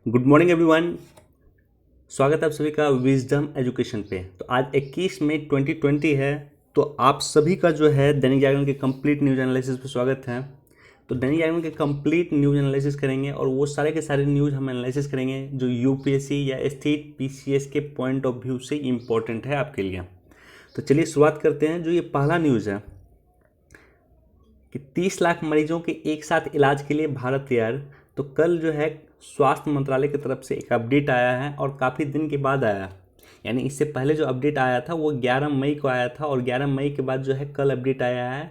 Good morning everyone. स्वागत है आप सभी का विजडम एजुकेशन पे। तो आज 21 मई 2020 है। तो आप सभी का जो है दैनिक जागरण के कंप्लीट न्यूज़ एनालिसिस पे स्वागत है। तो दैनिक जागरण के कंप्लीट न्यूज़ एनालिसिस करेंगे और वो सारे के सारे न्यूज़ हम एनालिसिस करेंगे जो यूपीएससी या स्टेट पीसीएस के पॉइंट ऑफ व्यू से इम्पोर्टेंट है आपके लिए। तो चलिए शुरुआत करते हैं। जो ये पहला न्यूज़ है कि 30 लाख मरीजों के एक साथ इलाज के लिए भारत तैयार। तो कल जो है स्वास्थ्य मंत्रालय की तरफ से एक अपडेट आया है और काफ़ी दिन के बाद आया। यानी इससे पहले जो अपडेट आया था वो 11 मई को आया था और 11 मई के बाद जो है कल अपडेट आया है।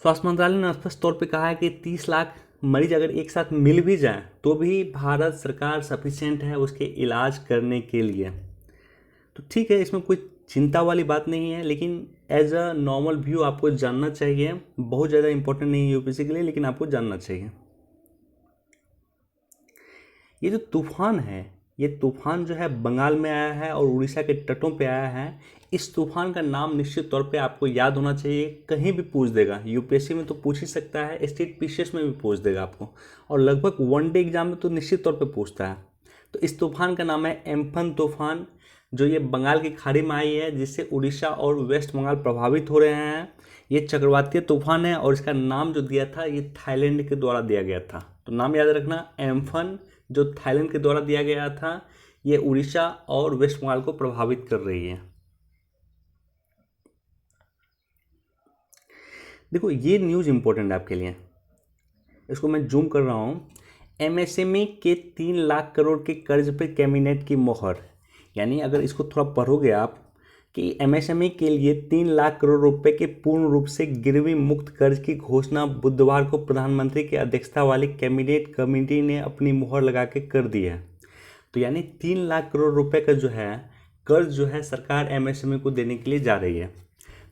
स्वास्थ्य मंत्रालय ने स्पष्ट तौर पे कहा है कि 30 लाख मरीज अगर एक साथ मिल भी जाएं तो भी भारत सरकार सफिशिएंट है उसके इलाज करने के लिए। तो ठीक है, इसमें कोई चिंता वाली बात नहीं है, लेकिन एज अ नॉर्मल व्यू आपको जानना चाहिए। बहुत ज़्यादा इंपॉर्टेंट नहीं है यूपीएससी के लिए, लेकिन आपको जानना चाहिए। ये जो तूफान है, ये तूफान जो है बंगाल में आया है और उड़ीसा के तटों पे आया है। इस तूफान का नाम निश्चित तौर पे आपको याद होना चाहिए। कहीं भी पूछ देगा, यूपीएससी में तो पूछ ही सकता है, स्टेट पीसीएस में भी पूछ देगा आपको, और लगभग वनडे एग्जाम में तो निश्चित तौर पे पूछता है। तो इस तूफान का नाम है एम्फन तूफान, जो ये बंगाल की खाड़ी में आई है, जिससे उड़ीसा और वेस्ट बंगाल प्रभावित हो रहे हैं। ये चक्रवातीय तूफान है और इसका नाम जो दिया था ये थाईलैंड के द्वारा दिया गया था। तो नाम याद रखना, एम्फन, जो थाईलैंड के द्वारा दिया गया था। ये उड़ीसा और वेस्ट बंगाल को प्रभावित कर रही है। देखो ये न्यूज़ इंपॉर्टेंट है आपके लिए, इसको मैं जूम कर रहा हूँ। एमएसएमई के 3 लाख करोड़ के कर्ज पर कैबिनेट की मोहर। यानी अगर इसको थोड़ा पढ़ोगे आप कि एमएसएमई के लिए 3 लाख करोड़ रुपए के पूर्ण रूप से गिरवी मुक्त कर्ज की घोषणा बुधवार को प्रधानमंत्री की अध्यक्षता वाली कैबिनेट कमेटी ने अपनी मोहर लगा के कर दी है। तो यानी 3 लाख करोड़ रुपए का जो है कर्ज जो है सरकार एमएसएमई को देने के लिए जा रही है।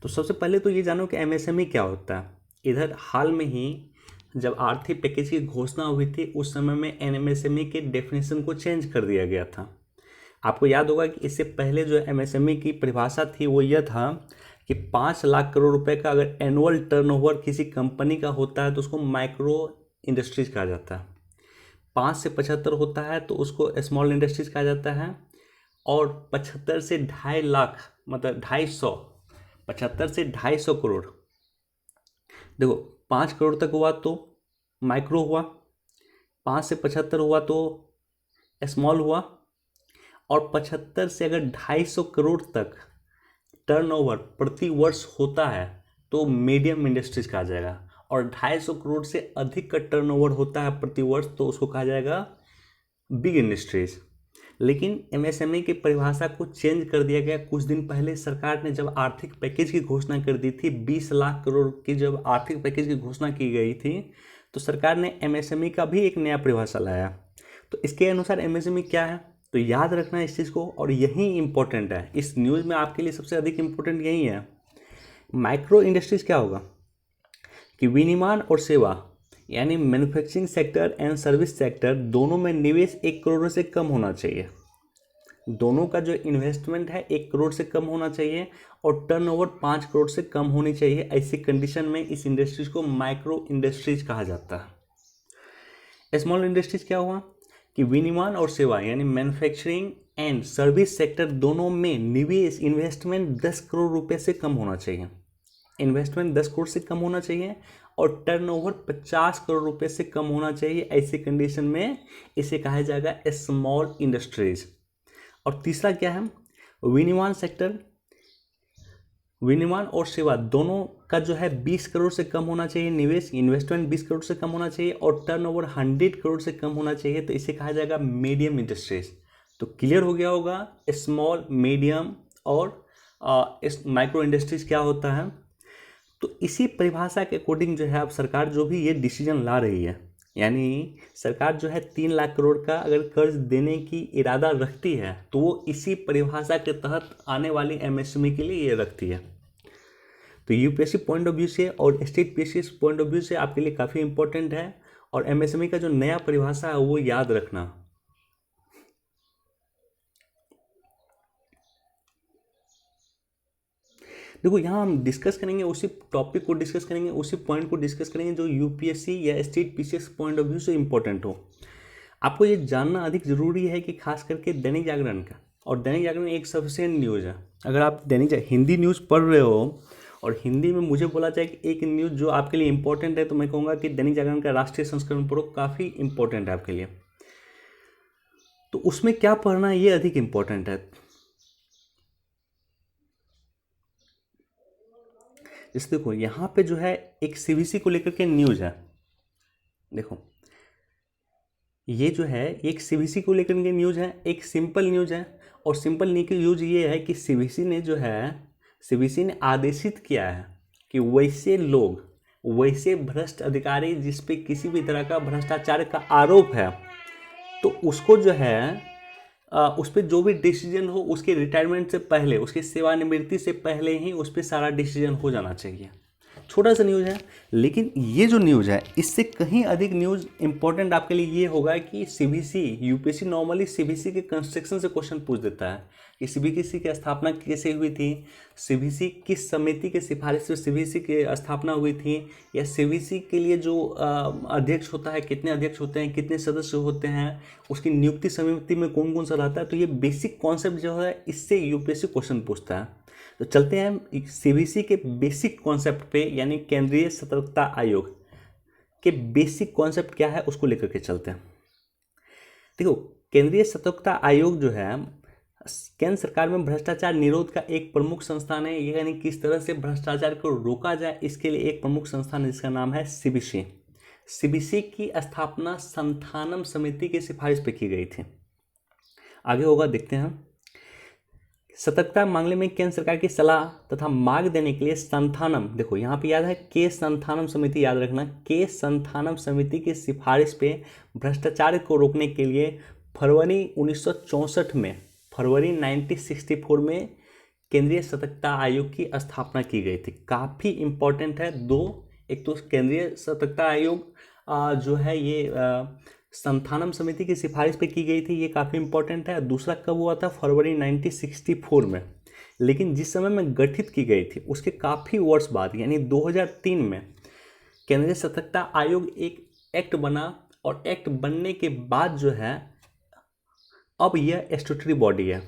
तो सबसे पहले तो ये जानो कि एमएसएमई क्या होता है। इधर हाल में ही जब आर्थिक पैकेज की घोषणा हुई थी उस समय में एमएसएमई के डेफिनेशन को चेंज कर दिया गया था। आपको याद होगा कि इससे पहले जो एमएसएमई की परिभाषा थी वो यह था कि 5 लाख करोड़ रुपए का अगर एनुअल टर्नओवर किसी कंपनी का होता है तो उसको माइक्रो इंडस्ट्रीज कहा जाता है। 5 से 75 होता है तो उसको स्मॉल इंडस्ट्रीज कहा जाता है। और 75 से 2.5 लाख, मतलब 250, 75 से 250 करोड़, देखो 5 करोड़ तक हुआ तो माइक्रो हुआ, 5 से 75 हुआ तो स्मॉल हुआ, और 75 से अगर 250 करोड़ तक टर्नओवर प्रति वर्ष होता है तो मीडियम इंडस्ट्रीज कहा जाएगा। और 250 करोड़ से अधिक का टर्नओवर होता है प्रति वर्ष तो उसको कहा जाएगा बिग इंडस्ट्रीज। लेकिन एमएसएमई की परिभाषा को चेंज कर दिया गया कुछ दिन पहले। सरकार ने जब आर्थिक पैकेज की घोषणा कर दी थी, 20 लाख करोड़ की जब आर्थिक पैकेज की घोषणा की गई थी, तो सरकार ने एमएसएमई का भी एक नया परिभाषा लाया। तो इसके अनुसार एमएसएमई क्या है तो याद रखना इस चीज़ को, और यही इंपॉर्टेंट है इस न्यूज़ में आपके लिए। सबसे अधिक इंपॉर्टेंट यही है। माइक्रो इंडस्ट्रीज क्या होगा कि विनिर्माण और सेवा, यानी manufacturing sector and service sector, दोनों में निवेश 1 करोड़ से कम होना चाहिए। दोनों का जो इन्वेस्टमेंट है 1 करोड़ से कम होना चाहिए और टर्नओवर 5 करोड़ से कम होनी चाहिए। ऐसी कंडीशन में इस इंडस्ट्रीज को माइक्रो इंडस्ट्रीज कहा जाता है। स्मॉल इंडस्ट्रीज क्या हुआ कि विनिर्माण और सेवा, यानी मैन्युफैक्चरिंग एंड सर्विस सेक्टर, दोनों में निवेश इन्वेस्टमेंट 10 करोड़ रुपए से कम होना चाहिए। इन्वेस्टमेंट 10 करोड़ से कम होना चाहिए और टर्नओवर 50 करोड़ रुपए से कम होना चाहिए। ऐसी कंडीशन में इसे कहा जाएगा स्मॉल इंडस्ट्रीज। और तीसरा क्या है, विनिर्माण सेक्टर, विनिर्माण और सेवा दोनों का जो है 20 करोड़ से कम होना चाहिए निवेश, इन्वेस्टमेंट 20 करोड़ से कम होना चाहिए और टर्नओवर 100 करोड़ से कम होना चाहिए। तो इसे कहा जाएगा मीडियम इंडस्ट्रीज। तो क्लियर हो गया होगा स्मॉल, मीडियम और इस माइक्रो इंडस्ट्रीज क्या होता है। तो इसी परिभाषा के अकॉर्डिंग जो है अब सरकार जो भी ये डिसीजन ला रही है, यानी सरकार जो है 3 लाख करोड़ का अगर कर्ज देने की इरादा रखती है तो वो इसी परिभाषा के तहत आने वाली एमएसएमई के लिए ये रखती है। तो यूपीएससी पॉइंट ऑफ व्यू से और state PCS point of view से आपके लिए काफ़ी इंपॉर्टेंट है। और एमएसएमई का जो नया परिभाषा है वो याद रखना। देखो यहाँ हम डिस्कस करेंगे, उसी टॉपिक को डिस्कस करेंगे, उसी पॉइंट को डिस्कस करेंगे जो यूपीएससी या state PCS point of view से इंपॉर्टेंट हो। आपको ये जानना अधिक ज़रूरी है कि खास करके दैनिक जागरण का, और दैनिक जागरण एक सफिशिएंट न्यूज़ है। अगर आप हिंदी न्यूज़ पढ़ रहे हो और हिंदी में मुझे बोला जाए कि एक न्यूज़ जो आपके लिए इंपॉर्टेंट है, तो मैं कहूँगा कि दैनिक जागरण का राष्ट्रीय संस्करण पढ़ो, काफ़ी इंपॉर्टेंट है आपके लिए। तो उसमें क्या पढ़ना है ये अधिक इंपॉर्टेंट है। जैसे देखो यहाँ पे जो है एक सीबीसी को लेकर के न्यूज़ है। देखो ये जो है एक सीबीसी को लेकर के न्यूज़ है, एक सिंपल न्यूज़ है। और सिंपल न्यूज़ ये है कि सीबीसी ने आदेशित किया है कि वैसे लोग, वैसे भ्रष्ट अधिकारी जिस पे किसी भी तरह का भ्रष्टाचार का आरोप है, तो उसको जो है उस पर जो भी डिसीजन हो उसके रिटायरमेंट से पहले, उसकी सेवानिवृत्ति से पहले ही उस पर सारा डिसीजन हो जाना चाहिए। छोटा सा न्यूज़ है, लेकिन ये जो न्यूज़ है इससे कहीं अधिक न्यूज़ इंपॉर्टेंट आपके लिए ये होगा कि सीबीसी, यूपीएससी नॉर्मली सीबीसी के कंस्ट्रक्शन से क्वेश्चन पूछ देता है कि सीबीसी की स्थापना कैसे हुई थी, सीबीसी किस समिति के सिफारिश से सीबीसी की स्थापना हुई थी, या सीबीसी के लिए जो अध्यक्ष होता है, कितने अध्यक्ष होते हैं, कितने सदस्य होते हैं, उसकी नियुक्ति समिति में कौन कौन सा रहता है। तो ये बेसिक कॉन्सेप्ट जो है इससे यूपीएससी क्वेश्चन पूछता है। तो चलते हैं सीबीसी के बेसिक कॉन्सेप्ट पे, यानी केंद्रीय सतर्कता आयोग के बेसिक कॉन्सेप्ट क्या है उसको लेकर के चलते हैं। देखो केंद्रीय सतर्कता आयोग जो है केंद्र सरकार में भ्रष्टाचार निरोध का एक प्रमुख संस्थान है। ये यानी किस तरह से भ्रष्टाचार को रोका जाए इसके लिए एक प्रमुख संस्थान है जिसका नाम है सीबीसी। सीबीसी की स्थापना संथानम समिति की सिफारिश पे की गई थी। आगे होगा देखते हैं। सतर्कता मामले में केंद्र सरकार की सलाह तथा मार्ग देने के लिए संथानम, देखो यहाँ पे याद है के संथानम समिति, याद रखना के संथानम समिति की सिफारिश पे भ्रष्टाचार को रोकने के लिए फरवरी 1964 में, फरवरी 1964 में केंद्रीय सतर्कता आयोग की स्थापना की गई थी। काफ़ी इम्पोर्टेंट है दो, एक तो केंद्रीय सतर्कता आयोग जो है ये संथानम समिति की सिफारिश पे की गई थी, ये काफ़ी इंपॉर्टेंट है। दूसरा कब हुआ था? फरवरी 1964 में। लेकिन जिस समय में गठित की गई थी उसके काफ़ी वर्ष बाद यानी 2003 में केंद्रीय सतर्कता आयोग एक एक्ट बना, और एक्ट बनने के बाद जो है अब यह स्टैट्यूटरी बॉडी है।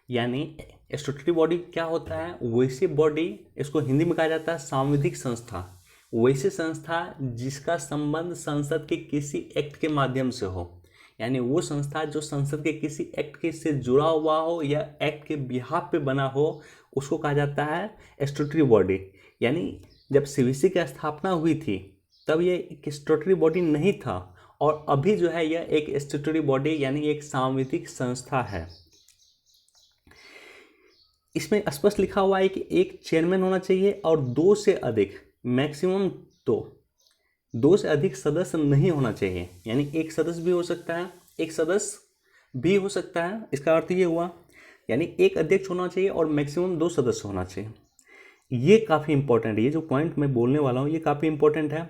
यानी स्टैट्यूटरी बॉडी क्या होता है? वैसे बॉडी, इसको हिंदी में कहा जाता है सांविधिक संस्था, वैसे संस्था जिसका संबंध संसद के किसी एक्ट के माध्यम से हो। यानी वो संस्था जो संसद के किसी एक्ट के से जुड़ा हुआ हो या एक्ट के बिहाफ पे बना हो, उसको कहा जाता है स्टैट्यूटरी बॉडी। यानी जब सीबीसी की स्थापना हुई थी तब ये एक स्टैट्यूटरी बॉडी नहीं था, और अभी जो है यह एक स्टैट्यूटरी बॉडी यानी एक सांविधिक संस्था है। इसमें स्पष्ट लिखा हुआ है कि एक चेयरमैन होना चाहिए और दो से अधिक, मैक्सिमम दो से अधिक सदस्य नहीं होना चाहिए। यानी एक सदस्य भी हो सकता है, एक सदस्य भी हो सकता है, इसका अर्थ ये हुआ यानी एक अध्यक्ष होना चाहिए और मैक्सिमम दो सदस्य होना चाहिए। ये काफ़ी इंपॉर्टेंट है, ये जो पॉइंट मैं बोलने वाला हूँ ये काफ़ी इंपॉर्टेंट है।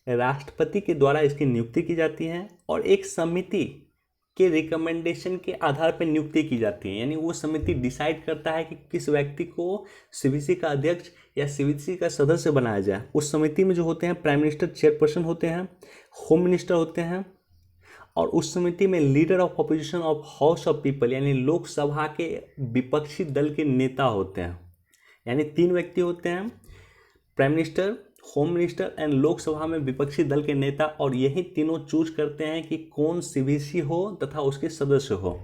राष्ट्रपति के द्वारा इसकी नियुक्ति की जाती है और एक समिति के रिकमेंडेशन के आधार पर नियुक्ति की जाती है। यानी वो समिति डिसाइड करता है कि किस व्यक्ति को सीबीसी का अध्यक्ष या सीबीसी का सदस्य बनाया जाए। उस समिति में जो होते हैं प्राइम मिनिस्टर चेयरपर्सन होते हैं, होम मिनिस्टर होते हैं, और उस समिति में leader of opposition of house of people यानी लोकसभा के विपक्षी दल के नेता होते हैं। यानी तीन व्यक्ति होते हैं, prime minister, home minister and Lok Sabha में विपक्षी दल के नेता, और यही तीनों चूज करते हैं कि कौन सीबीसी हो तथा उसके सदस्य हो।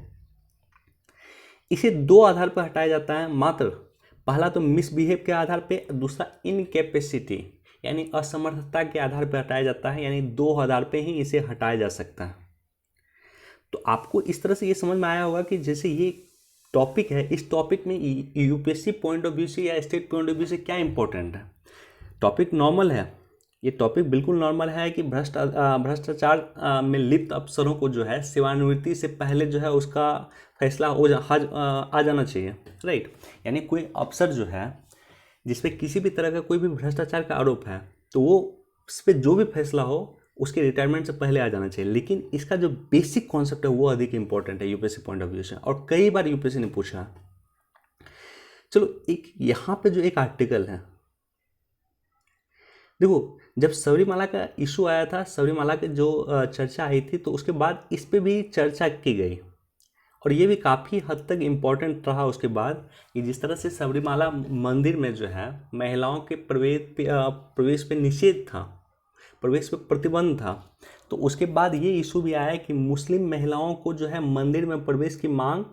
इसे दो आधार पर हटाया जाता है मात्र, पहला तो मिसबिहेव के आधार पे, दूसरा इनकैपेसिटी यानी असमर्थता के आधार पर हटाया जाता है। यानी दो आधार पे ही इसे हटाया जा सकता है। तो आपको इस तरह से ये समझ में आया होगा कि जैसे ये टॉपिक है, इस टॉपिक में यूपीएससी पॉइंट ऑफ व्यू से या स्टेट पॉइंट ऑफ व्यू से क्या इंपॉर्टेंट है। टॉपिक नॉर्मल है, ये टॉपिक बिल्कुल नॉर्मल है कि भ्रष्टाचार में लिप्त अफसरों को जो है सेवानिवृत्ति से पहले जो है उसका फैसला आ जाना चाहिए, राइट। यानी कोई अफसर जो है जिस पे किसी भी तरह का कोई भी भ्रष्टाचार का आरोप है तो वो उस पर जो भी फैसला हो उसके रिटायरमेंट से पहले आ जाना चाहिए। लेकिन इसका जो बेसिक कॉन्सेप्ट है वो अधिक इंपॉर्टेंट है यूपीएससी पॉइंट ऑफ व्यू से, और कई बार यूपीएससी ने पूछा। चलो एक यहाँ पे जो एक आर्टिकल है देखो, जब सबरीमाला का इशू आया था, सबरीमाला की जो चर्चा आई थी, तो उसके बाद इस पे भी चर्चा की गई और ये भी काफ़ी हद तक इम्पोर्टेंट रहा उसके बाद कि जिस तरह से सबरीमाला मंदिर में जो है महिलाओं के प्रवेश पे निषेध था, प्रवेश पे प्रतिबंध था, तो उसके बाद ये इशू भी आया कि मुस्लिम महिलाओं को जो है मंदिर में प्रवेश की मांग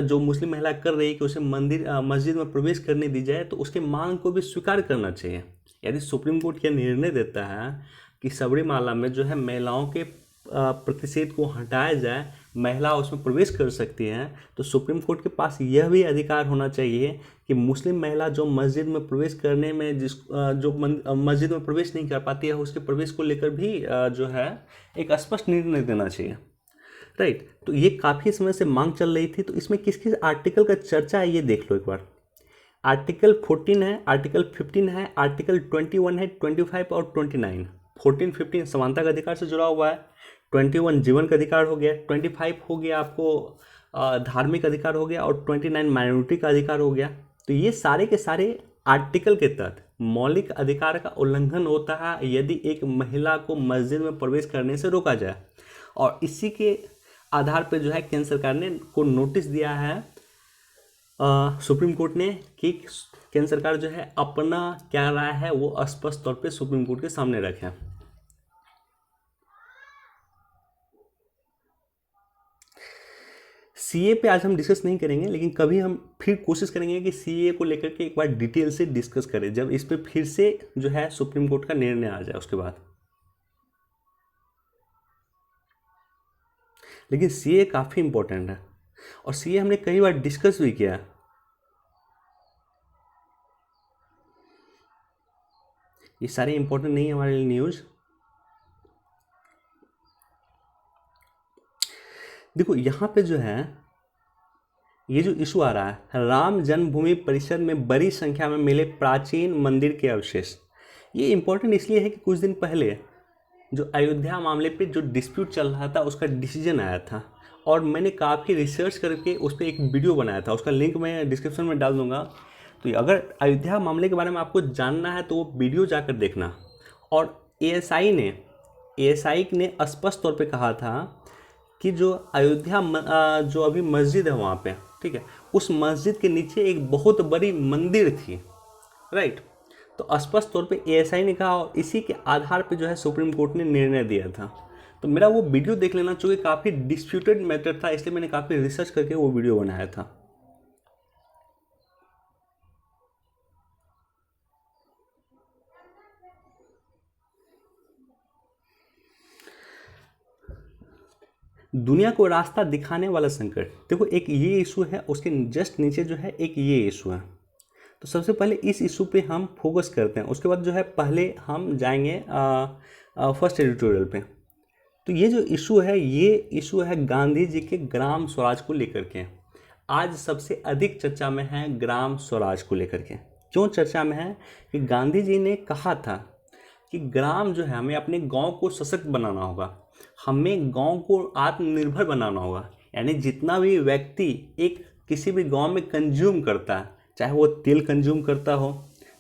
जो मुस्लिम महिला कर रही है कि उसे मस्जिद में प्रवेश करने दी जाए, तो उसके मांग को भी स्वीकार करना चाहिए। यदि सुप्रीम कोर्ट यह निर्णय देता है कि सबरीमाला में जो है महिलाओं के प्रतिषेध को हटाया जाए, महिला उसमें प्रवेश कर सकती हैं, तो सुप्रीम कोर्ट के पास यह भी अधिकार होना चाहिए कि मुस्लिम महिला जो मस्जिद में प्रवेश करने में मस्जिद में प्रवेश नहीं कर पाती है, उसके प्रवेश को लेकर भी जो है एक स्पष्ट निर्णय देना चाहिए। राइट, तो ये काफ़ी समय से मांग चल रही थी। तो इसमें किस किस आर्टिकल का चर्चा है ये देख लो एक बार। आर्टिकल 14 है, आर्टिकल 15 है, आर्टिकल 21 है, 25 और 29। 14, 15 समानता का अधिकार से जुड़ा हुआ है, 21 जीवन का अधिकार हो गया, 25 हो गया आपको धार्मिक अधिकार हो गया, और 29 माइनॉरिटी का अधिकार हो गया। तो ये सारे के सारे आर्टिकल के तहत मौलिक अधिकार का उल्लंघन होता है यदि एक महिला को मस्जिद में प्रवेश करने से रोका जाए, और इसी के आधार पर जो है केंद्र सरकार ने को नोटिस दिया है सुप्रीम कोर्ट ने कि केंद्र सरकार जो है अपना क्या राय है वो स्पष्ट तौर पे सुप्रीम कोर्ट के सामने रखें। सीए पे आज हम डिस्कस नहीं करेंगे, लेकिन कभी हम फिर कोशिश करेंगे कि सीए को लेकर के एक बार डिटेल से डिस्कस करें, जब इस पे फिर से जो है सुप्रीम कोर्ट का निर्णय आ जाए उसके बाद। लेकिन सीए काफ़ी इंपॉर्टेंट है और सीए हमने कई बार डिस्कस भी किया है। ये सारे इंपॉर्टेंट नहीं है हमारे लिए न्यूज़। देखो यहाँ पे जो है ये जो इशू आ रहा है, राम जन्मभूमि परिसर में बड़ी संख्या में मिले प्राचीन मंदिर के अवशेष, ये इंपॉर्टेंट इसलिए है कि कुछ दिन पहले जो अयोध्या मामले पे जो डिस्प्यूट चल रहा था उसका डिसीजन आया था, और मैंने काफ़ी रिसर्च करके उस पर एक वीडियो बनाया था, उसका लिंक मैं डिस्क्रिप्शन में डाल दूंगा। तो अगर अयोध्या मामले के बारे में आपको जानना है तो वो वीडियो जाकर देखना। और एएसआई ने स्पष्ट तौर पे कहा था कि जो अयोध्या जो अभी मस्जिद है वहाँ पे, ठीक है, उस मस्जिद के नीचे एक बहुत बड़ी मंदिर थी। राइट, तो स्पष्ट तौर पे एएसआई ने कहा और इसी के आधार पे जो है सुप्रीम कोर्ट ने निर्णय दिया था। तो मेरा वो वीडियो देख लेना, चूँकि काफ़ी डिस्प्यूटेड मैटर था, इसलिए मैंने काफ़ी रिसर्च करके वो वीडियो बनाया था। दुनिया को रास्ता दिखाने वाला संकट, देखो एक ये इशू है, उसके जस्ट नीचे जो है एक ये इशू है। तो सबसे पहले इस इशू पे हम फोकस करते हैं, उसके बाद जो है पहले हम जाएंगे फर्स्ट एडिटोरियल पे। तो ये जो इशू है, ये इशू है गांधी जी के ग्राम स्वराज को लेकर के। आज सबसे अधिक चर्चा में है ग्राम स्वराज को लेकर के। क्यों चर्चा में है कि गांधी जी ने कहा था कि ग्राम जो है, हमें अपने गांव को सशक्त बनाना होगा, हमें गांव को आत्मनिर्भर बनाना होगा। यानी जितना भी व्यक्ति एक किसी भी गांव में कंज्यूम करता है, चाहे वो तेल कंज्यूम करता हो,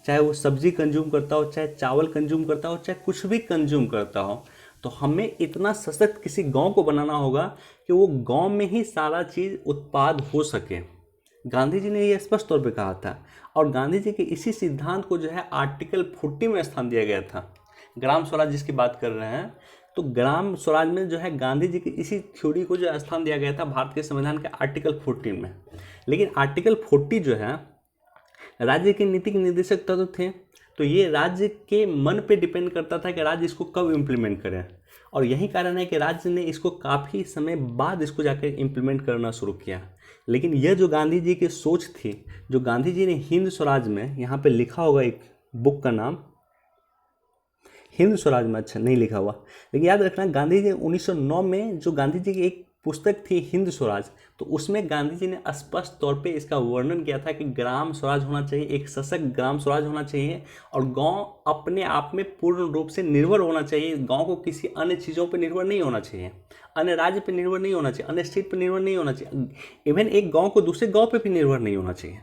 चाहे वो सब्जी कंज्यूम करता हो, चाहे चावल कंज्यूम करता हो, चाहे कुछ भी कंज्यूम करता हो, तो हमें इतना सशक्त किसी गांव को बनाना होगा कि वो गांव में ही सारा चीज़ उत्पाद हो सके। गांधी जी ने ये स्पष्ट तौर पे कहा था, और गांधी जी के इसी सिद्धांत को जो है आर्टिकल 40 में स्थान दिया गया था। ग्राम स्वराज जिसकी बात कर रहे हैं, तो ग्राम स्वराज में जो है गांधी जी की इसी थ्योरी को जो स्थान दिया गया था भारत के संविधान के आर्टिकल 14 में। लेकिन आर्टिकल 40 जो है राज्य के नीतिक निर्देशक तत्व थे, तो ये राज्य के मन पे डिपेंड करता था कि राज्य इसको कब इम्प्लीमेंट करें, और यही कारण है कि राज्य ने इसको काफ़ी समय बाद इसको जाकर इम्प्लीमेंट करना शुरू किया। लेकिन यह जो गांधी जी की सोच थी, जो गांधी जी ने हिंद स्वराज में, यहाँ पे लिखा होगा एक बुक का नाम हिंद स्वराज में, अच्छा नहीं लिखा हुआ, लेकिन याद रखना गांधी जी 1909 में जो गांधी जी की एक पुस्तक थी हिंद स्वराज, तो उसमें गांधी जी ने स्पष्ट तौर पे इसका वर्णन किया था कि ग्राम स्वराज होना चाहिए, एक सशक्त ग्राम स्वराज होना चाहिए, और गांव अपने आप में पूर्ण रूप से निर्भर होना चाहिए। गांव को किसी अन्य चीज़ों पर निर्भर नहीं होना चाहिए, अन्य राज्य पर निर्भर नहीं होना चाहिए, अन्य स्टेट पर निर्भर नहीं होना चाहिए, इवन एक गाँव को दूसरे गाँव पर भी निर्भर नहीं होना चाहिए।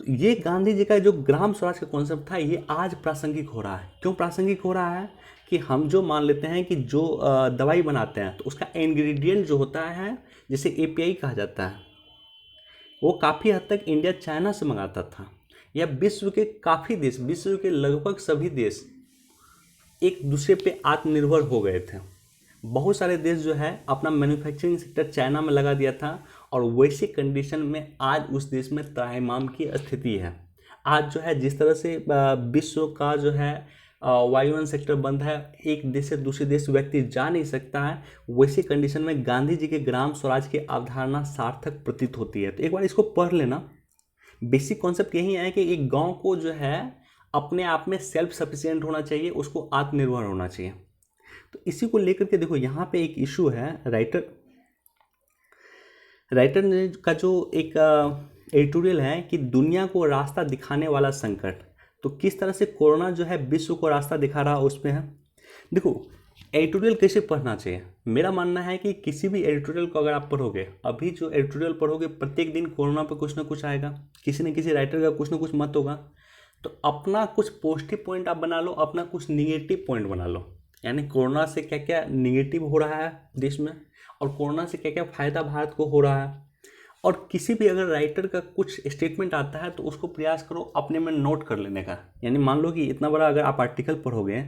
तो ये गांधी जी का जो ग्राम स्वराज का कॉन्सेप्ट था, ये आज प्रासंगिक हो रहा है। क्यों प्रासंगिक हो रहा है? कि हम जो मान लेते हैं कि जो दवाई बनाते हैं तो उसका इंग्रेडिएंट जो होता है, जिसे एपीआई कहा जाता है, वो काफ़ी हद तक इंडिया चाइना से मंगाता था। या विश्व के काफ़ी देश, विश्व के लगभग सभी देश एक दूसरे पे आत्मनिर्भर हो गए थे। बहुत सारे देश जो है अपना मैन्युफैक्चरिंग सेक्टर चाइना में लगा दिया था, और वैसे कंडीशन में आज उस देश में त्राहिमाम की स्थिति है। आज जो है जिस तरह से विश्व का जो है वायुयान सेक्टर बंद है, एक देश से दूसरे देश व्यक्ति जा नहीं सकता है, वैसी कंडीशन में गांधी जी के ग्राम स्वराज की अवधारणा सार्थक प्रतीत होती है। तो एक बार इसको पढ़ लेना। बेसिक कॉन्सेप्ट यही है कि एक गांव को जो है अपने आप में सेल्फ सफिशिएंट होना चाहिए, उसको आत्मनिर्भर होना चाहिए। तो इसी को लेकर के देखो, यहाँ पे एक इशू है। राइटर ने का जो एक एडिटोरियल है कि दुनिया को रास्ता दिखाने वाला संकट, तो किस तरह से कोरोना जो है विश्व को रास्ता दिखा रहा उसमें है। देखो, एडिटोरियल कैसे पढ़ना चाहिए। मेरा मानना है कि किसी भी एडिटोरियल को अगर आप पढ़ोगे, अभी जो एडिटोरियल पढ़ोगे प्रत्येक दिन कोरोना पर कुछ ना कुछ आएगा, किसी न किसी राइटर का कुछ ना कुछ मत होगा। तो अपना कुछ पॉजिटिव पॉइंट आप बना लो, अपना कुछ निगेटिव पॉइंट बना लो। यानी कोरोना से क्या क्या निगेटिव हो रहा है देश में, और कोरोना से क्या क्या फ़ायदा भारत को हो रहा है। और किसी भी अगर राइटर का कुछ स्टेटमेंट आता है तो उसको प्रयास करो अपने में नोट कर लेने का। यानी मान लो कि इतना बड़ा अगर आप आर्टिकल पढ़ोगे,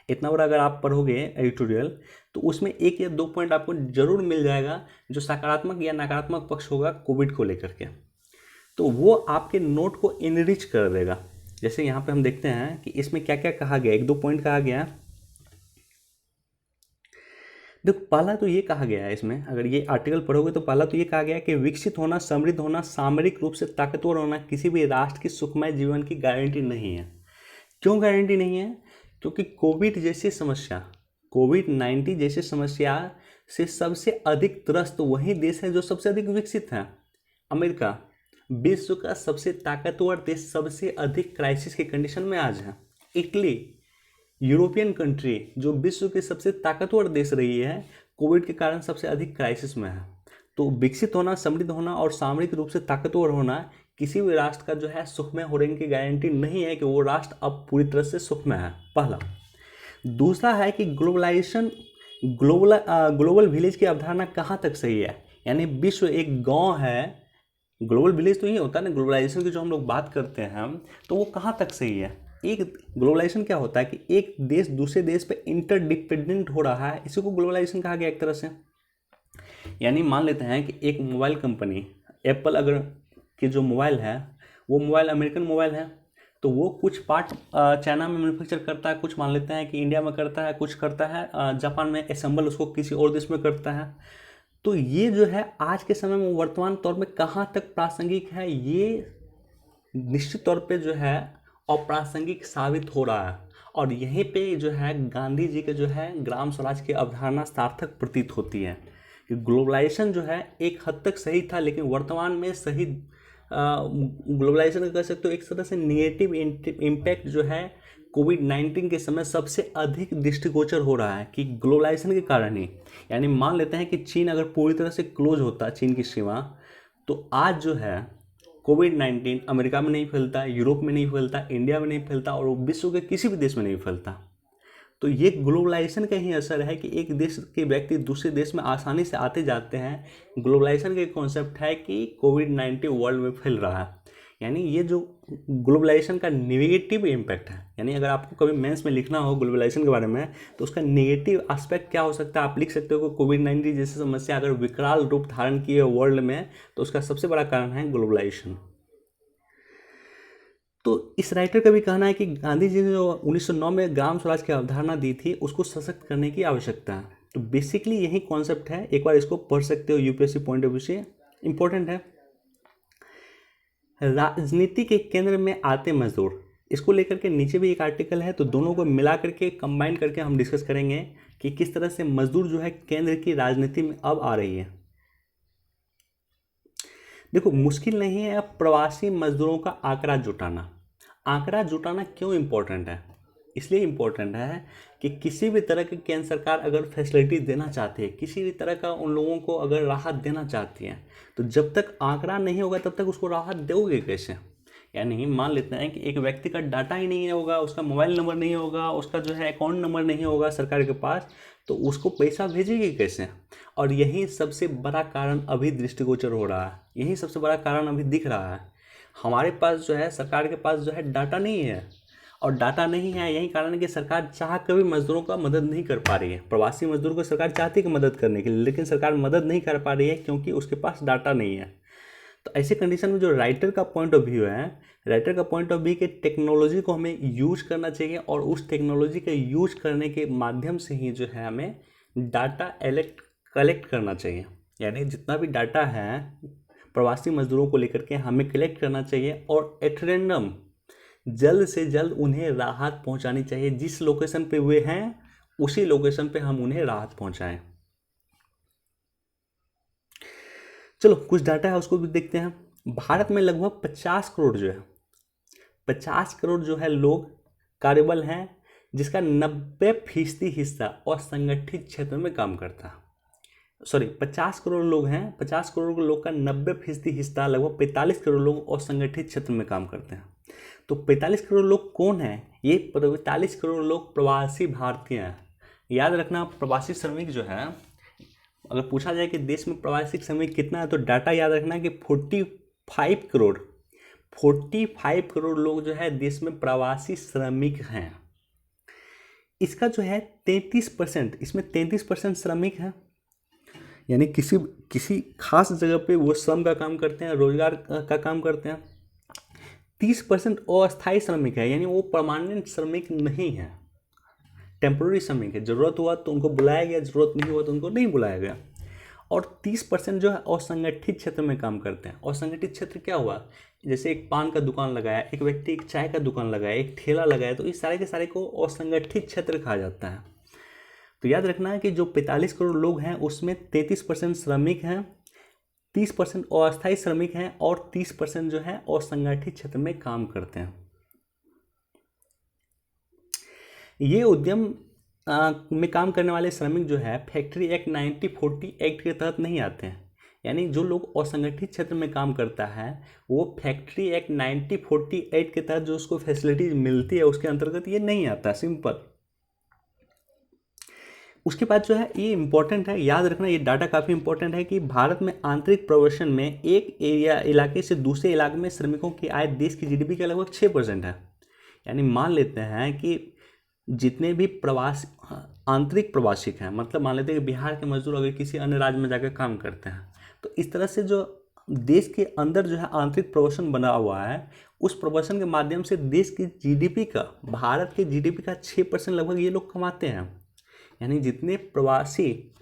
इतना बड़ा अगर आप पढ़ोगे एडिटोरियल, तो उसमें एक या दो पॉइंट आपको जरूर मिल जाएगा जो सकारात्मक या नकारात्मक पक्ष होगा कोविड को लेकर के। तो वो आपके नोट को इनरिच कर देगा। जैसे यहाँ पे हम देखते हैं कि इसमें क्या क्या कहा गया, एक दो पॉइंट कहा गया है। देखो, पहला तो ये कहा गया है इसमें, अगर ये आर्टिकल पढ़ोगे तो पहला तो ये कहा गया है कि विकसित होना, समृद्ध होना, सामरिक रूप से ताकतवर होना किसी भी राष्ट्र की सुखमय जीवन की गारंटी नहीं है। क्यों गारंटी नहीं है? क्योंकि कोविड-19 जैसी समस्या से सबसे अधिक त्रस्त वही देश है जो सबसे अधिक विकसित है। अमेरिका विश्व का सबसे ताकतवर देश सबसे अधिक क्राइसिस की कंडीशन में आज है। इटली, यूरोपियन कंट्री जो विश्व के सबसे ताकतवर देश रही है, कोविड के कारण सबसे अधिक क्राइसिस में है। तो विकसित होना, समृद्ध होना और सामरिक रूप से ताकतवर होना किसी भी राष्ट्र का जो है सुखमय होने की गारंटी नहीं है कि वो राष्ट्र अब पूरी तरह से सुखमय है, पहला। दूसरा है कि ग्लोबल विलेज की अवधारणा कहाँ तक सही है। यानी विश्व एक गांव है, ग्लोबल विलेज तो ये होता है ना, ग्लोबलाइजेशन की जो हम लोग बात करते हैं, तो वो कहाँ तक सही है। एक ग्लोबलाइजेशन क्या होता है कि एक देश दूसरे देश पे इंटरडिपेंडेंट हो रहा है, इसी को ग्लोबलाइजेशन कहा गया एक तरह से। यानी मान लेते हैं कि एक मोबाइल कंपनी एप्पल अगर की जो मोबाइल है, वो मोबाइल अमेरिकन मोबाइल है, तो वो कुछ पार्ट चाइना में मैन्युफैक्चर करता है, कुछ मान लेते हैं कि इंडिया में करता है, कुछ करता है जापान में असेंबल उसको किसी और देश में करता है। तो ये जो है आज के समय में वर्तमान तौर में कहाँ तक प्रासंगिक है, ये निश्चित तौर पे जो है अप्रासंगिक साबित हो रहा है। और यहीं पे जो है गांधी जी के जो है ग्राम स्वराज की अवधारणा सार्थक प्रतीत होती है कि ग्लोबलाइजेशन जो है एक हद तक सही था, लेकिन वर्तमान में सही ग्लोबलाइजेशन का कह सकते हो एक तरह से निगेटिव इम्पैक्ट जो है कोविड-19 के समय सबसे अधिक दृष्टिगोचर हो रहा है कि ग्लोबलाइजेशन के कारण ही। यानी मान लेते हैं कि चीन अगर पूरी तरह से क्लोज होता, चीन की सीमा, तो आज जो है कोविड-19 अमेरिका में नहीं फैलता, यूरोप में नहीं फैलता, इंडिया में नहीं फैलता, और विश्व के किसी भी देश में नहीं फैलता। तो ये ग्लोबलाइजेशन का ही असर है कि एक देश के व्यक्ति दूसरे देश में आसानी से आते जाते हैं। ग्लोबलाइजेशन का कॉन्सेप्ट है कि कोविड-19 वर्ल्ड में फैल रहा है। यानी ये जो ग्लोबलाइजेशन का नेगेटिव इम्पैक्ट है, यानी अगर आपको कभी मेंस में लिखना हो ग्लोबलाइजेशन के बारे में तो उसका नेगेटिव एस्पेक्ट क्या हो सकता है, आप लिख सकते हो कि कोविड-19 जैसी समस्या अगर विकराल रूप धारण की है वर्ल्ड में, तो उसका सबसे बड़ा कारण है ग्लोबलाइजेशन। तो इस राइटर का भी कहना है कि गांधी जी ने जो 1909 में ग्राम स्वराज की अवधारणा दी थी, उसको सशक्त करने की आवश्यकता है। तो बेसिकली यही कॉन्सेप्ट है, एक बार इसको पढ़ सकते हो, यूपीएससी पॉइंट ऑफ व्यू से इंपॉर्टेंट है। राजनीति के केंद्र में आते मजदूर, इसको लेकर के नीचे भी एक आर्टिकल है, तो दोनों को मिला करके कंबाइन करके हम डिस्कस करेंगे कि किस तरह से मजदूर जो है केंद्र की राजनीति में अब आ रही है। देखो, मुश्किल नहीं है अब प्रवासी मजदूरों का आंकड़ा जुटाना। आंकड़ा जुटाना क्यों इम्पोर्टेंट है? इसलिए इम्पोर्टेंट है कि किसी भी तरह की केंद्र सरकार अगर फैसिलिटी देना चाहती है, किसी भी तरह का उन लोगों को अगर राहत देना चाहती है, तो जब तक आंकड़ा नहीं होगा तब तक उसको राहत दोगे कैसे? यानी मान लेते हैं कि एक व्यक्ति का डाटा ही नहीं होगा, उसका मोबाइल नंबर नहीं होगा, उसका जो है अकाउंट नंबर नहीं होगा सरकार के पास, तो उसको पैसा भेजेगी कैसे। और यही सबसे बड़ा कारण अभी दृष्टिगोचर हो रहा है, यही सबसे बड़ा कारण अभी दिख रहा है। हमारे पास जो है, सरकार के पास जो है डाटा नहीं है, और डाटा नहीं है यही कारण है कि सरकार चाह कर भी मजदूरों का मदद नहीं कर पा रही है। प्रवासी मजदूरों को सरकार चाहती है कि मदद करने के लिए, लेकिन सरकार मदद नहीं कर पा रही है क्योंकि उसके पास डाटा नहीं है। तो ऐसे कंडीशन में जो राइटर का पॉइंट ऑफ व्यू है, राइटर का पॉइंट ऑफ व्यू कि टेक्नोलॉजी को हमें यूज करना चाहिए, और उस टेक्नोलॉजी के यूज करने के माध्यम से ही जो है हमें डाटा कलेक्ट करना चाहिए। यानी जितना भी डाटा है प्रवासी मजदूरों को लेकर के हमें कलेक्ट करना चाहिए, और एट रैंडम जल्द से जल्द उन्हें राहत पहुंचानी चाहिए। जिस लोकेशन पे वे हैं उसी लोकेशन पे हम उन्हें राहत पहुंचाएं। चलो कुछ डाटा है उसको भी देखते हैं। भारत में लगभग 50 करोड़ जो है 50 करोड़ जो है लोग कार्यबल हैं, जिसका 90% हिस्सा असंगठित क्षेत्र में काम करता है। 50 करोड़ लोग हैं, 50 करोड़ लोग का 90% हिस्सा लगभग 45 करोड़ लोग असंगठित क्षेत्र में काम करते हैं। तो 45 करोड़ लोग कौन हैं? ये 45 करोड़ लोग प्रवासी भारतीय हैं। याद रखना, प्रवासी श्रमिक जो है, अगर पूछा जाए कि देश में प्रवासी श्रमिक कितना है, तो डाटा याद रखना कि 45 करोड़ लोग जो है देश में प्रवासी श्रमिक हैं। इसका जो है 33%, इसमें 33% श्रमिक हैं, यानी किसी खास जगह पे वो श्रम का काम करते हैं, रोजगार का काम करते हैं। 30% अस्थायी श्रमिक है, यानी वो परमानेंट श्रमिक नहीं है, टेम्पोररी श्रमिक है। ज़रूरत हुआ तो उनको बुलाया गया, ज़रूरत नहीं हुआ तो उनको नहीं बुलाया गया। और 30% जो है असंगठित क्षेत्र में काम करते हैं। असंगठित क्षेत्र क्या हुआ? जैसे एक पान का दुकान लगाया, एक व्यक्ति एक चाय का दुकान लगाया, एक ठेला लगाया, तो इस सारे के सारे को असंगठित क्षेत्र कहा जाता है। तो याद रखना है कि जो 45 करोड़ लोग हैं उसमें 33% श्रमिक हैं, 30% अस्थायी श्रमिक हैं, और 30% जो है असंगठित क्षेत्र में काम करते हैं। ये उद्यम में काम करने वाले श्रमिक जो है फैक्ट्री एक्ट 1940 एक्ट के तहत नहीं आते हैं। यानी जो लोग असंगठित क्षेत्र में काम करता है वो फैक्ट्री एक्ट 1940 एक्ट के तहत जो उसको फैसिलिटीज मिलती है उसके अंतर्गत ये नहीं आता, सिंपल। उसके बाद जो है ये इंपॉर्टेंट है, याद रखना, ये डाटा काफ़ी इंपॉर्टेंट है कि भारत में आंतरिक प्रवसन में एक इलाके से दूसरे इलाके में श्रमिकों की आय देश की जीडीपी का लगभग 6% है। यानी मान लेते हैं कि जितने भी आंतरिक प्रवासिक हैं, मतलब मान लेते हैं कि बिहार के मजदूर अगर किसी अन्य राज्य में जाकर काम करते हैं, तो इस तरह से जो देश के अंदर जो है आंतरिक प्रवसन बना हुआ है, उस प्रवसन के माध्यम से देश की जीडीपी का, भारत के जीडीपी का 6% लगभग ये लोग कमाते हैं। यानी जितने प्रवासी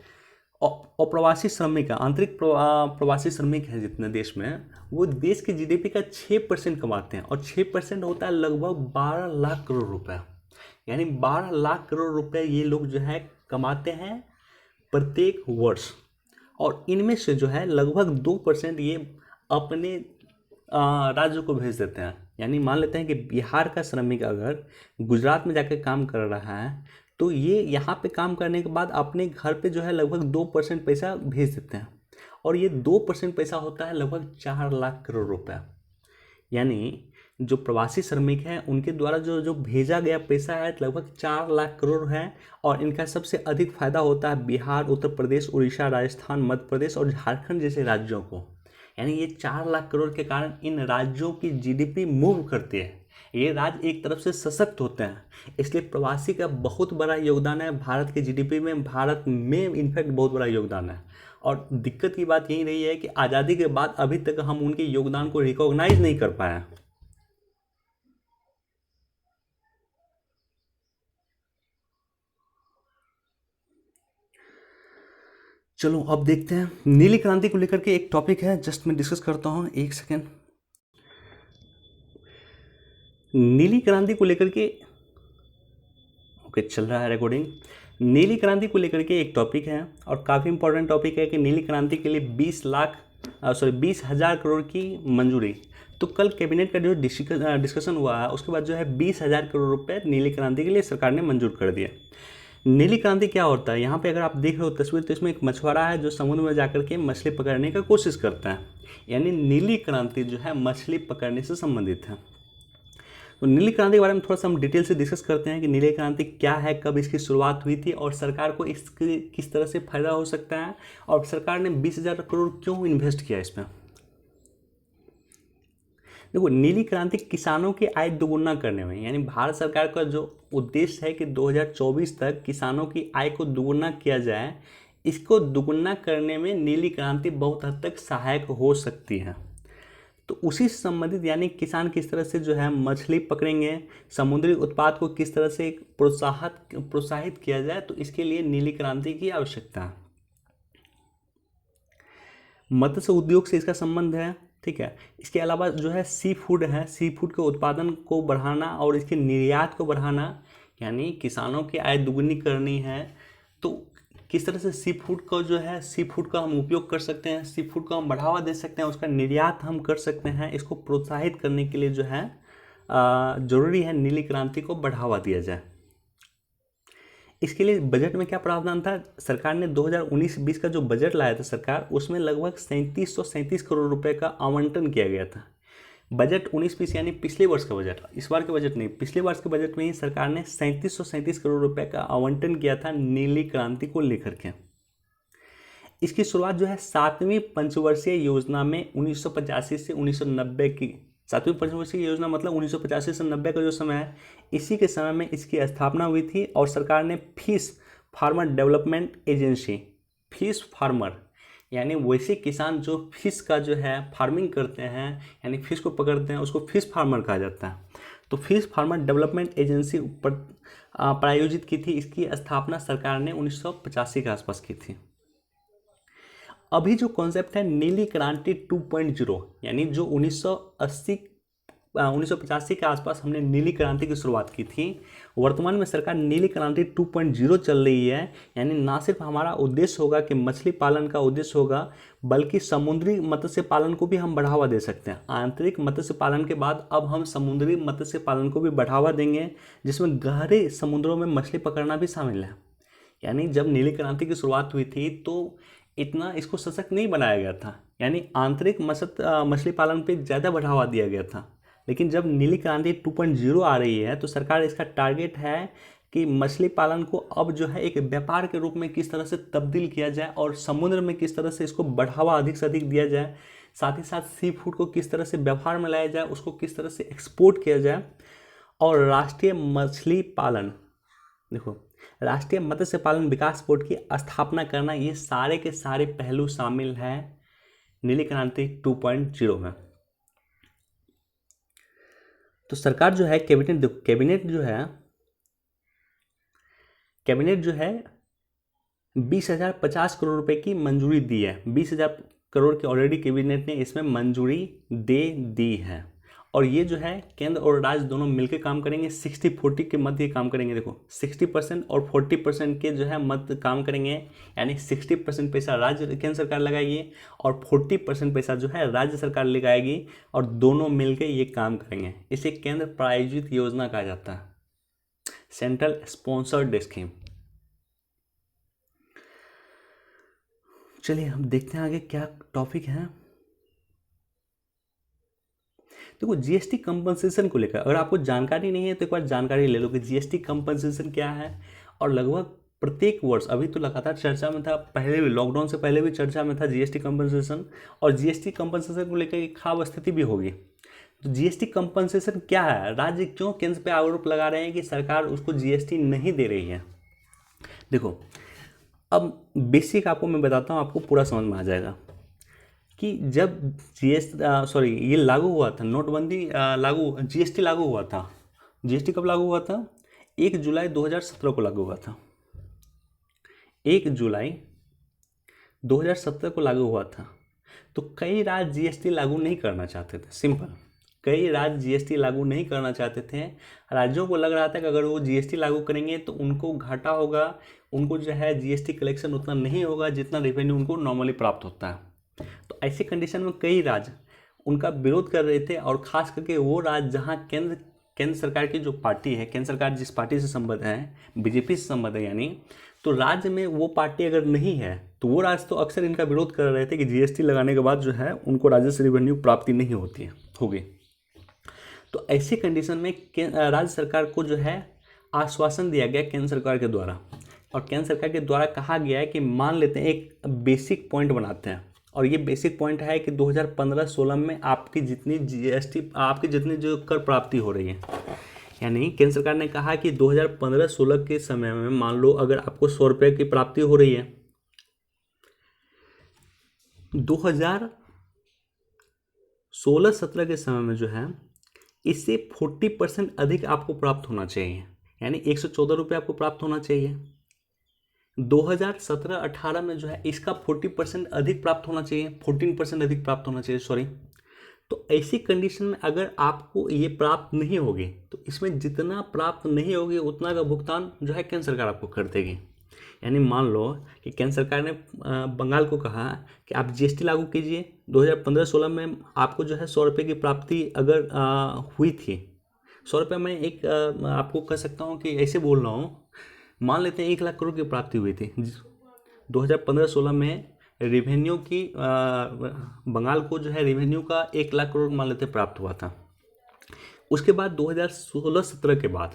और प्रवासी श्रमिक है, आंतरिक प्रवासी श्रमिक हैं जितने देश में, वो देश के जीडीपी का 6% कमाते हैं, और 6% होता है लगभग 12 लाख करोड़ रुपए। यानी 12 लाख करोड़ रुपए ये लोग जो है कमाते हैं प्रत्येक वर्ष, और इनमें से जो है लगभग 2% ये अपने राज्य को भेज देते हैं। यानी मान लेते हैं कि बिहार का श्रमिक अगर गुजरात में जाकर काम कर रहा है, तो ये यहाँ पे काम करने के बाद अपने घर पे जो है लगभग 2% पैसा भेज देते हैं, और ये 2% पैसा होता है लगभग 4 लाख करोड़ रुपए। यानी जो प्रवासी श्रमिक हैं उनके द्वारा जो भेजा गया पैसा है लगभग 4 लाख करोड़ है, और इनका सबसे अधिक फायदा होता है बिहार, उत्तर प्रदेश, उड़ीसा, राजस्थान, मध्य प्रदेश और झारखंड जैसे राज्यों को। यानी ये 4 लाख करोड़ के कारण इन राज्यों की जीडीपी मूव करती है, ये राज्य एक तरफ से सशक्त होते हैं। इसलिए प्रवासी का बहुत बड़ा योगदान है भारत के जीडीपी में, भारत में इनफैक्ट बहुत बड़ा योगदान है। और दिक्कत की बात यही रही है कि आज़ादी के बाद अभी तक हम उनके योगदान को रिकॉग्नाइज नहीं कर पाए। चलो अब देखते हैं, नीली क्रांति को लेकर के एक टॉपिक है, जस्ट मैं डिस्कस करता हूँ, एक सेकेंड। नीली क्रांति को लेकर के ओके चल रहा है रिकॉर्डिंग। नीली क्रांति को लेकर के एक टॉपिक है, और काफ़ी इंपॉर्टेंट टॉपिक है कि नीली क्रांति के लिए 20,000 करोड़ की मंजूरी। तो कल कैबिनेट का जो डिस्कशन हुआ है उसके बाद जो है 20,000 करोड़ रुपए नीली क्रांति के लिए सरकार ने मंजूर कर दिया। नीली क्रांति क्या होता है, यहाँ पे अगर आप देख रहे हो तस्वीर, तो इसमें एक मछुआरा है जो समुद्र में जाकर के मछली पकड़ने का कोशिश करता है। यानी नीली क्रांति जो है मछली पकड़ने से संबंधित है। तो नीली क्रांति के बारे में थोड़ा सा हम डिटेल से डिस्कस करते हैं कि नीली क्रांति क्या है, कब इसकी शुरुआत हुई थी और सरकार को इसके किस तरह से फायदा हो सकता है, और सरकार ने 20,000 करोड़ क्यों इन्वेस्ट किया इसमें। देखो, नीली क्रांति किसानों की आय दोगुना करने में, यानी भारत सरकार का जो उद्देश्य है कि 2024 तक किसानों की आय को दोगुना किया जाए, इसको दोगुना करने में नीली क्रांति बहुत हद तक सहायक हो सकती है। तो उसी से संबंधित, यानी किसान किस तरह से जो है मछली पकड़ेंगे, समुद्री उत्पाद को किस तरह से प्रोत्साहित किया जाए, तो इसके लिए नीली क्रांति की आवश्यकता है। मत्स्य उद्योग से इसका संबंध है, ठीक है। इसके अलावा जो है सी फूड है, सी फूड के उत्पादन को बढ़ाना और इसके निर्यात को बढ़ाना, यानी किसानों की आय दुगनी करनी है। तो किस तरह से सी फूड को जो है, सी फूड का हम उपयोग कर सकते हैं, सी फूड को हम बढ़ावा दे सकते हैं, उसका निर्यात हम कर सकते हैं। इसको प्रोत्साहित करने के लिए जो है ज़रूरी है नीली क्रांति को बढ़ावा दिया जाए। इसके लिए बजट में क्या प्रावधान था, सरकार ने 2019-20 का जो बजट लाया था सरकार, उसमें लगभग 3737 करोड़ रुपए का आवंटन किया गया था। बजट 19-20 यानी पिछले वर्ष का बजट, इस बार के बजट नहीं, पिछले वर्ष के बजट में ही सरकार ने 3737 करोड़ रुपए का आवंटन किया था नीली क्रांति को लेकर के। इसकी शुरुआत जो है 7वीं पंचवर्षीय योजना में 1985 से 1990 की, 7वीं पंचवर्षीय योजना मतलब 1985 से 90 का जो समय है, इसी के समय में इसकी स्थापना हुई थी। और सरकार ने fish farmer development agency, fish farmer यानी वैसे किसान जो फिश का जो है फार्मिंग करते हैं, यानी फिश को पकड़ते हैं, उसको फिश फार्मर कहा जाता है। तो फिश फार्मर डेवलपमेंट एजेंसी पर प्रायोजित की थी। इसकी स्थापना सरकार ने 1985 के आसपास की थी। अभी जो कॉन्सेप्ट है नीली क्रांति 2.0, यानी जो 1985 के आसपास हमने नीली क्रांति की शुरुआत की थी, वर्तमान में सरकार नीली क्रांति 2.0 चल रही है। यानी ना सिर्फ हमारा उद्देश्य होगा कि मछली पालन का उद्देश्य होगा, बल्कि समुद्री मत्स्य पालन को भी हम बढ़ावा दे सकते हैं। आंतरिक मत्स्य पालन के बाद अब हम समुद्री मत्स्य पालन को भी बढ़ावा देंगे, जिसमें गहरे समुद्रों में मछली पकड़ना भी शामिल है। यानी जब नीली क्रांति की शुरुआत हुई थी तो इतना इसको सशक्त नहीं बनाया गया था, यानी आंतरिक मछली पालन पे ज़्यादा बढ़ावा दिया गया था। लेकिन जब नीली क्रांति 2.0 आ रही है तो सरकार इसका टारगेट है कि मछली पालन को अब जो है एक व्यापार के रूप में किस तरह से तब्दील किया जाए और समुद्र में किस तरह से इसको बढ़ावा अधिक से अधिक दिया जाए, साथ ही साथ सी फूड को किस तरह से व्यवहार में लाया जाए, उसको किस तरह से एक्सपोर्ट किया जाए। और राष्ट्रीय मछली पालन, देखो, राष्ट्रीय मत्स्य पालन विकास बोर्ड की स्थापना करना, ये सारे के सारे पहलू शामिल हैं नीली क्रांति 2.0 में। तो सरकार जो है कैबिनेट जो है 20,050 करोड़ रुपए की मंजूरी दी है। 20,000 करोड़ की ऑलरेडी कैबिनेट ने इसमें मंजूरी दे दी है। और ये जो है केंद्र और राज्य दोनों मिलकर काम करेंगे, 60-40 के मध्य काम करेंगे। देखो, 60% और 40% के जो है मध्य काम करेंगे, यानी 60% पैसा राज्य केंद्र सरकार लगाएगी और 40% पैसा जो है राज्य सरकार लगाएगी, और दोनों मिलकर ये काम करेंगे। इसे केंद्र प्रायोजित योजना कहा जाता है, सेंट्रल स्पॉन्सर्ड स्कीम। चलिए हम देखते हैं आगे क्या टॉपिक है। देखो, जीएसटी कंपनसेशन को लेकर अगर आपको जानकारी नहीं है तो एक बार जानकारी ले लो कि जीएसटी कंपनसेशन क्या है। और लगभग प्रत्येक वर्ष, अभी तो लगातार चर्चा में था, पहले भी लॉकडाउन से पहले भी चर्चा में था जीएसटी कंपनसेशन, और जीएसटी कंपनसेशन को लेकर एक खास स्थिति भी होगी। तो जीएसटी कंपनसेशन क्या है, राज्य क्यों केंद्र पे आरोप लगा रहे हैं कि सरकार उसको जीएसटी नहीं दे रही है। देखो, अब बेसिक आपको मैं बताता हूँ, आपको पूरा समझ में आ जाएगा कि जब ये लागू हुआ था, नोटबंदी जीएसटी लागू हुआ था। जीएसटी कब लागू हुआ था? 1 जुलाई 2017 को लागू हुआ था। 1 जुलाई 2017 को लागू हुआ था। तो कई राज्य जीएसटी लागू नहीं करना चाहते थे। सिंपल, कई राज्य जीएसटी लागू नहीं करना चाहते थे। राज्यों को लग रहा था कि अगर वो जीएसटी लागू करेंगे तो उनको घाटा होगा, उनको जो है जीएसटी कलेक्शन उतना नहीं होगा जितना रेवेन्यू उनको नॉर्मली प्राप्त होता है। तो ऐसी कंडीशन में कई राज्य उनका विरोध कर रहे थे, और खास करके वो राज्य जहां केंद्र केंद्र सरकार की जो पार्टी है, केंद्र सरकार जिस पार्टी से संबद्ध है, बीजेपी से संबद्ध है यानी, तो राज्य में वो पार्टी अगर नहीं है तो वो राज्य तो अक्सर इनका विरोध कर रहे थे कि जीएसटी लगाने के बाद जो है उनको राजस्व रेवेन्यू प्राप्ति नहीं होती होगी। तो ऐसी कंडीशन में राज्य सरकार को जो है आश्वासन दिया गया केंद्र सरकार के द्वारा, और केंद्र सरकार के द्वारा कहा गया है कि मान लेते हैं एक बेसिक पॉइंट बनाते हैं, और ये बेसिक पॉइंट है कि 2015-16 में आपकी जितनी जीएसटी, आपकी जितनी जो कर प्राप्ति हो रही है, यानी केंद्र सरकार ने कहा कि 2015-16 के समय में मान लो अगर आपको 100 रुपये की प्राप्ति हो रही है, 2016-17 के समय में जो है इससे 40% अधिक आपको प्राप्त होना चाहिए, यानी 114 रुपये आपको प्राप्त होना चाहिए। 2017-18 में जो है इसका 40% अधिक प्राप्त होना चाहिए, 14% अधिक प्राप्त होना चाहिए, सॉरी। तो ऐसी कंडीशन में अगर आपको ये प्राप्त नहीं होगी तो इसमें जितना प्राप्त नहीं होगी उतना का भुगतान जो है केंद्र सरकार आपको कर देगी। यानी मान लो कि केंद्र सरकार ने बंगाल को कहा कि आप जीएसटी लागू कीजिए, 2015-16 में आपको जो है 100 रुपये की प्राप्ति अगर हुई थी, 100 रुपये में एक आपको कह सकता हूँ कि ऐसे बोल रहा हूँ, मान लेते हैं 1 लाख करोड़ की प्राप्ति हुई थी 2015-16 में, रेवेन्यू की बंगाल को जो है रेवेन्यू का 1 लाख करोड़ मान लेते प्राप्त हुआ था। उसके बाद 2016-17 के बाद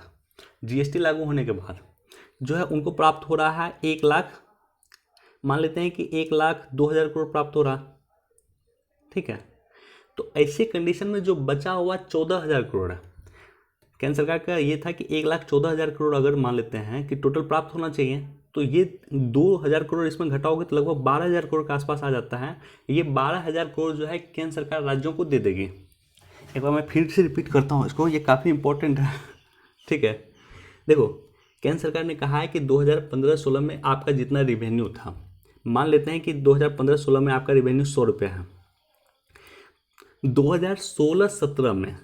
जीएसटी लागू होने के बाद जो है उनको प्राप्त हो रहा है 1 लाख, मान लेते हैं कि 1,02,000 करोड़ प्राप्त हो रहा, ठीक है। तो ऐसे कंडीशन में जो बचा हुआ 14,000 करोड़ है, केंद्र सरकार का ये था कि 1,14,000 करोड़ अगर मान लेते हैं कि टोटल प्राप्त होना चाहिए, तो ये 2,000 करोड़ इसमें घटाओगे तो लगभग 12,000 करोड़ के आसपास आ जाता है। ये 12,000 करोड़ जो है केंद्र सरकार राज्यों को दे देगी। एक बार मैं फिर से रिपीट करता हूँ इसको, ये काफ़ी इंपॉर्टेंट है, ठीक है। देखो, केंद्र सरकार ने कहा है कि 2015-16 में आपका जितना रिवेन्यू था, मान लेते हैं कि 2015-16 में आपका रिवेन्यू 100 रुपये है, 2016-17 में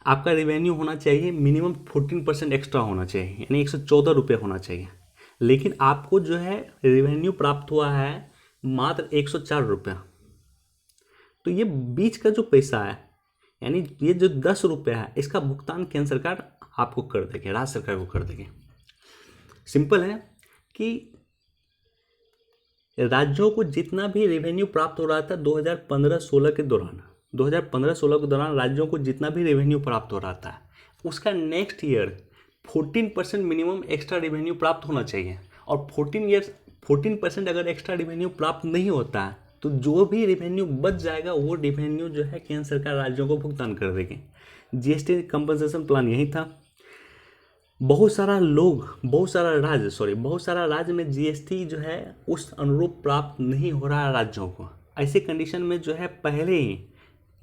आपका रिवेन्यू होना चाहिए मिनिमम 14% एक्स्ट्रा होना चाहिए, यानी 114 रुपये होना चाहिए, लेकिन आपको जो है रिवेन्यू प्राप्त हुआ है मात्र 104 रुपये। तो ये बीच का जो पैसा है, यानी ये जो 10 रुपये है, इसका भुगतान केंद्र सरकार आपको कर देगी, राज्य सरकार को कर देगी। सिंपल है कि राज्यों को जितना भी रेवेन्यू प्राप्त हो रहा था 2015-16 के दौरान, 2015-16 के दौरान राज्यों को जितना भी रेवेन्यू प्राप्त हो रहा था, उसका next year 14% minimum extra revenue प्राप्त होना चाहिए। और 14% अगर एक्स्ट्रा रेवेन्यू प्राप्त नहीं होता है तो जो भी रेवेन्यू बच जाएगा वो रेवेन्यू जो है केंद्र सरकार राज्यों को भुगतान कर देगी। जीएसटी कंपनसेशन प्लान यही था। बहुत सारा राज्य में जीएसटी जो है उस अनुरूप प्राप्त नहीं हो रहा है राज्यों को। ऐसे कंडीशन में जो है पहले ही,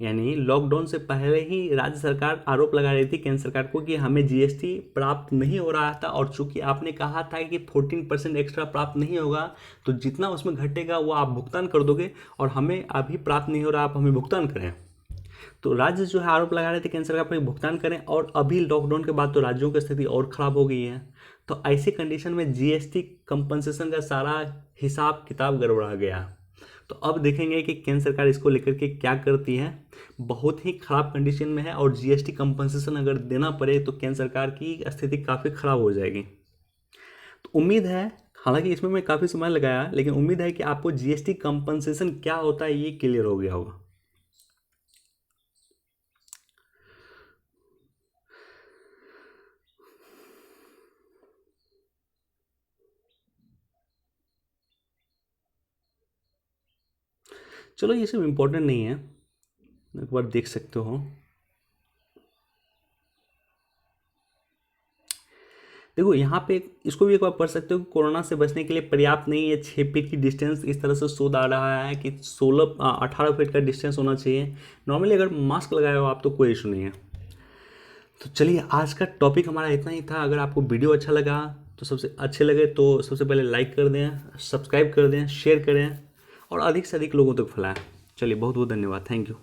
यानी लॉकडाउन से पहले ही राज्य सरकार आरोप लगा रही थी केंद्र सरकार को कि हमें जीएसटी प्राप्त नहीं हो रहा था, और चूंकि आपने कहा था कि 14% एक्स्ट्रा प्राप्त नहीं होगा तो जितना उसमें घटेगा वो आप भुगतान कर दोगे, और हमें अभी प्राप्त नहीं हो रहा, आप हमें भुगतान करें। तो राज्य जो है आरोप लगा रहे थे केंद्र सरकार पर भुगतान करें, और अभी लॉकडाउन के बाद तो राज्यों की स्थिति और ख़राब हो गई है। तो ऐसी कंडीशन में जीएसटी कंपनसेशन का सारा हिसाब किताब गड़बड़ा गया। तो अब देखेंगे कि केंद्र सरकार इसको लेकर के क्या करती है। बहुत ही ख़राब कंडीशन में है, और जीएसटी कंपनसेशन अगर देना पड़े तो केंद्र सरकार की स्थिति काफ़ी ख़राब हो जाएगी। तो उम्मीद है, हालांकि इसमें मैं काफ़ी समय लगाया, लेकिन उम्मीद है कि आपको जीएसटी कंपनसेशन क्या होता है ये क्लियर हो गया होगा। चलो, ये सब इम्पोर्टेंट नहीं है, एक बार देख सकते हो। देखो यहाँ पे इसको भी एक बार पढ़ सकते हो। कोरोना से बचने के लिए पर्याप्त नहीं है 6 फीट की डिस्टेंस, इस तरह से शोध आ रहा है कि 18 फीट का डिस्टेंस होना चाहिए। नॉर्मली अगर मास्क लगाए हो आप तो कोई इशू नहीं है। तो चलिए, आज का टॉपिक हमारा इतना ही था। अगर आपको वीडियो अच्छा लगा तो सबसे पहले लाइक कर दें, सब्सक्राइब कर दें, शेयर करें और अधिक से अधिक लोगों तक फैलाएं। चलिए, बहुत बहुत धन्यवाद, थैंक यू।